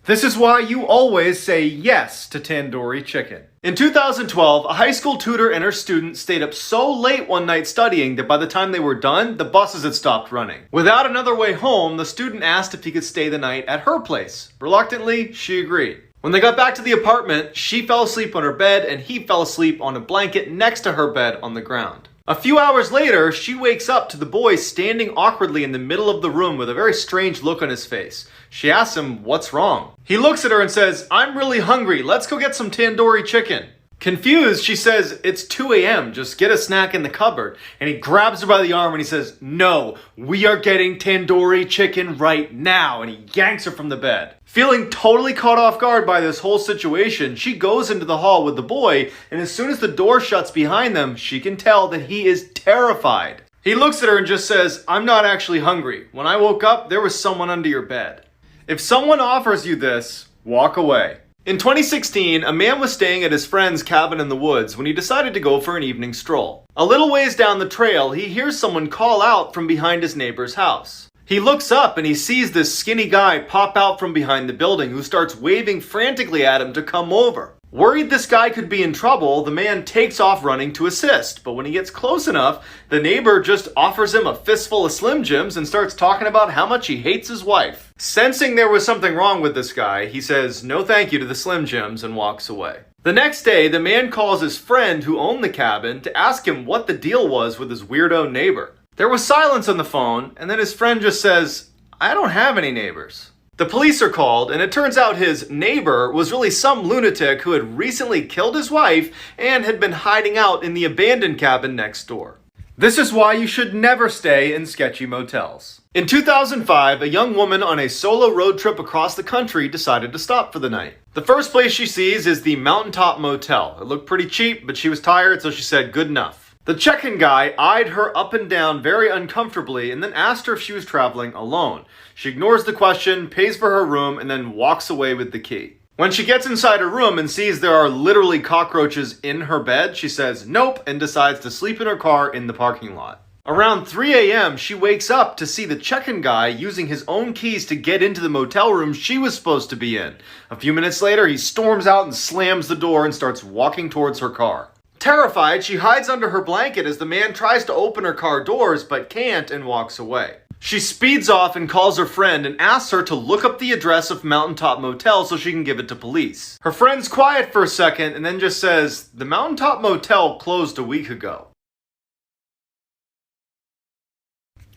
This is why you always say yes to tandoori chicken. In 2012, a high school tutor and her student stayed up so late one night studying that by the time they were done, the buses had stopped running. Without another way home, the student asked if he could stay the night at her place. Reluctantly, she agreed. When they got back to the apartment, she fell asleep on her bed and he fell asleep on a blanket next to her bed on the ground. A few hours later, she wakes up to the boy standing awkwardly in the middle of the room with a very strange look on his face. She asks him, "What's wrong?" He looks at her and says, "I'm really hungry. Let's go get some tandoori chicken." Confused, she says, "It's 2 a.m. Just get a snack in the cupboard." And he grabs her by the arm and he says, "No, we are getting tandoori chicken right now." And he yanks her from the bed. Feeling totally caught off guard by this whole situation, she goes into the hall with the boy, and as soon as the door shuts behind them, she can tell that he is terrified. He looks at her and just says, "I'm not actually hungry. When I woke up, there was someone under your bed. If someone offers you this, walk away." In 2016, a man was staying at his friend's cabin in the woods when he decided to go for an evening stroll. A little ways down the trail, he hears someone call out from behind his neighbor's house. He looks up and he sees this skinny guy pop out from behind the building who starts waving frantically at him to come over. Worried this guy could be in trouble, the man takes off running to assist, but when he gets close enough, the neighbor just offers him a fistful of Slim Jims and starts talking about how much he hates his wife. Sensing there was something wrong with this guy, he says no thank you to the Slim Jims and walks away. The next day, the man calls his friend who owned the cabin to ask him what the deal was with his weirdo neighbor. There was silence on the phone, and then his friend just says, "I don't have any neighbors." The police are called, and it turns out his neighbor was really some lunatic who had recently killed his wife and had been hiding out in the abandoned cabin next door. This is why you should never stay in sketchy motels. In 2005, a young woman on a solo road trip across the country decided to stop for the night. The first place she sees is the Mountaintop Motel. It looked pretty cheap, but she was tired, so she said good enough. The check-in guy eyed her up and down very uncomfortably and then asked her if she was traveling alone. She ignores the question, pays for her room, and then walks away with the key. When she gets inside her room and sees there are literally cockroaches in her bed, she says nope and decides to sleep in her car in the parking lot. Around 3 a.m., she wakes up to see the check-in guy using his own keys to get into the motel room she was supposed to be in. A few minutes later, he storms out and slams the door and starts walking towards her car. Terrified, she hides under her blanket as the man tries to open her car doors but can't and walks away. She speeds off and calls her friend and asks her to look up the address of Mountaintop Motel so she can give it to police. Her friend's quiet for a second and then just says, "The Mountaintop Motel closed a week ago."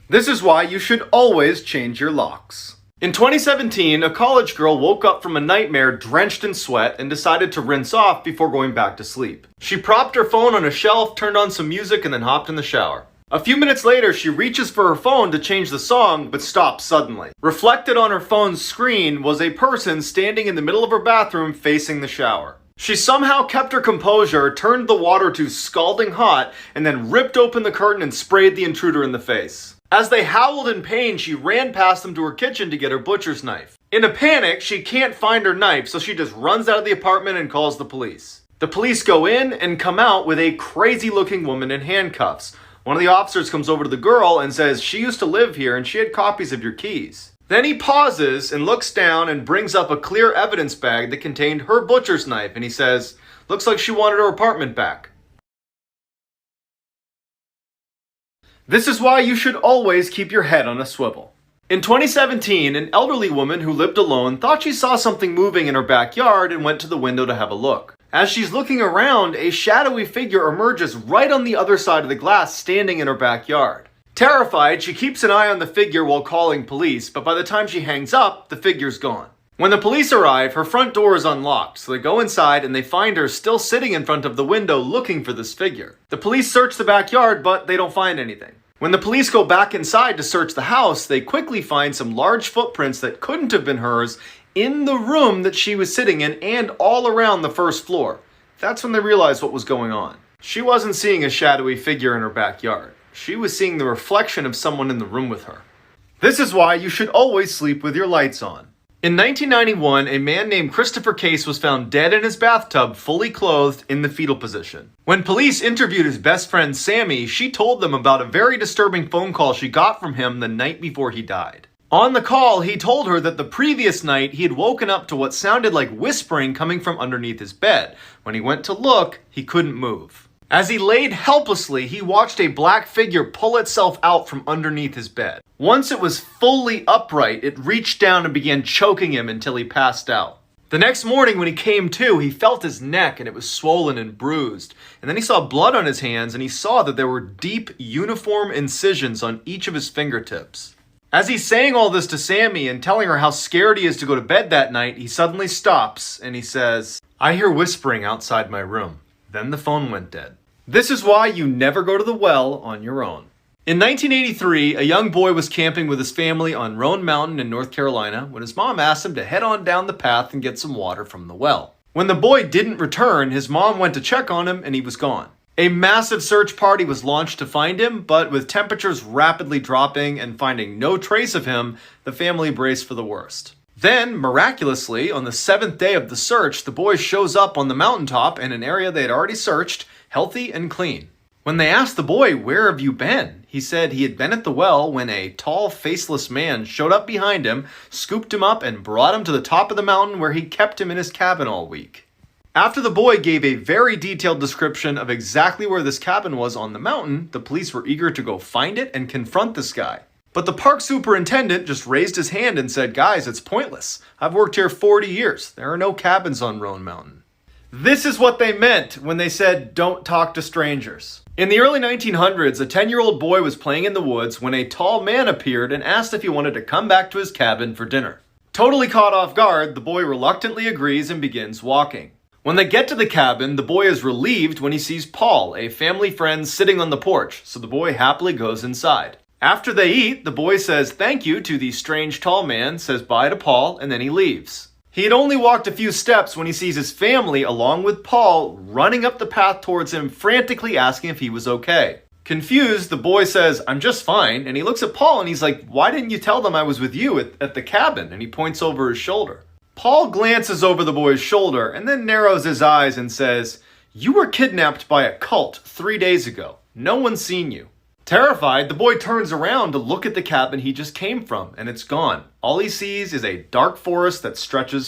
This is why you should always change your locks. In 2017, a college girl woke up from a nightmare drenched in sweat and decided to rinse off before going back to sleep. She propped her phone on a shelf, turned on some music, and then hopped in the shower. A few minutes later, she reaches for her phone to change the song, but stops suddenly. Reflected on her phone's screen was a person standing in the middle of her bathroom facing the shower. She somehow kept her composure, turned the water to scalding hot, and then ripped open the curtain and sprayed the intruder in the face. As they howled in pain, she ran past them to her kitchen to get her butcher's knife. In a panic, she can't find her knife, so she just runs out of the apartment and calls the police. The police go in and come out with a crazy-looking woman in handcuffs. One of the officers comes over to the girl and says she used to live here and she had copies of your keys. Then he pauses and looks down and brings up a clear evidence bag that contained her butcher's knife, and he says, "Looks like she wanted her apartment back." This is why you should always keep your head on a swivel. In 2017, an elderly woman who lived alone thought she saw something moving in her backyard and went to the window to have a look. As she's looking around, a shadowy figure emerges right on the other side of the glass, standing in her backyard. Terrified, she keeps an eye on the figure while calling police, but by the time she hangs up, the figure's gone. When the police arrive, her front door is unlocked, so they go inside and they find her still sitting in front of the window looking for this figure. The police search the backyard, but they don't find anything. When the police go back inside to search the house, they quickly find some large footprints that couldn't have been hers in the room that she was sitting in and all around the first floor. That's when they realized what was going on. She wasn't seeing a shadowy figure in her backyard. She was seeing the reflection of someone in the room with her. This is why you should always sleep with your lights on. In 1991, a man named Christopher Case was found dead in his bathtub, fully clothed in the fetal position. When police interviewed his best friend Sammy, she told them about a very disturbing phone call she got from him the night before he died. On the call, he told her that the previous night he had woken up to what sounded like whispering coming from underneath his bed. When he went to look, he couldn't move. As he laid helplessly, he watched a black figure pull itself out from underneath his bed. Once it was fully upright, it reached down and began choking him until he passed out. The next morning when he came to, he felt his neck and it was swollen and bruised. And then he saw blood on his hands and he saw that there were deep, uniform incisions on each of his fingertips. As he's saying all this to Sammy and telling her how scared he is to go to bed that night, he suddenly stops and he says, "I hear whispering outside my room." Then the phone went dead. This is why you never go to the well on your own. In 1983, a young boy was camping with his family on Roan Mountain in North Carolina when his mom asked him to head on down the path and get some water from the well. When the boy didn't return, his mom went to check on him and he was gone. A massive search party was launched to find him, but with temperatures rapidly dropping and finding no trace of him, the family braced for the worst. Then, miraculously, on the 7th day of the search, the boy shows up on the mountaintop in an area they had already searched, healthy and clean. When they asked the boy, "Where have you been?" he said he had been at the well when a tall, faceless man showed up behind him, scooped him up, and brought him to the top of the mountain where he kept him in his cabin all week. After the boy gave a very detailed description of exactly where this cabin was on the mountain, the police were eager to go find it and confront this guy. But the park superintendent just raised his hand and said, "Guys, it's pointless. I've worked here 40 years. There are no cabins on Roan Mountain." This is what they meant when they said, "Don't talk to strangers." In the early 1900s, a 10-year-old boy was playing in the woods when a tall man appeared and asked if he wanted to come back to his cabin for dinner. Totally caught off guard, the boy reluctantly agrees and begins walking. When they get to the cabin, the boy is relieved when he sees Paul, a family friend, sitting on the porch, so the boy happily goes inside. After they eat, the boy says thank you to the strange tall man, says bye to Paul, and then he leaves. He had only walked a few steps when he sees his family, along with Paul, running up the path towards him, frantically asking if he was okay. Confused, the boy says, "I'm just fine," and he looks at Paul and he's like, "Why didn't you tell them I was with you at the cabin?" And he points over his shoulder. Paul glances over the boy's shoulder and then narrows his eyes and says, "You were kidnapped by a cult 3 days ago. No one's seen you." Terrified, the boy turns around to look at the cabin he just came from, and it's gone. All he sees is a dark forest that stretches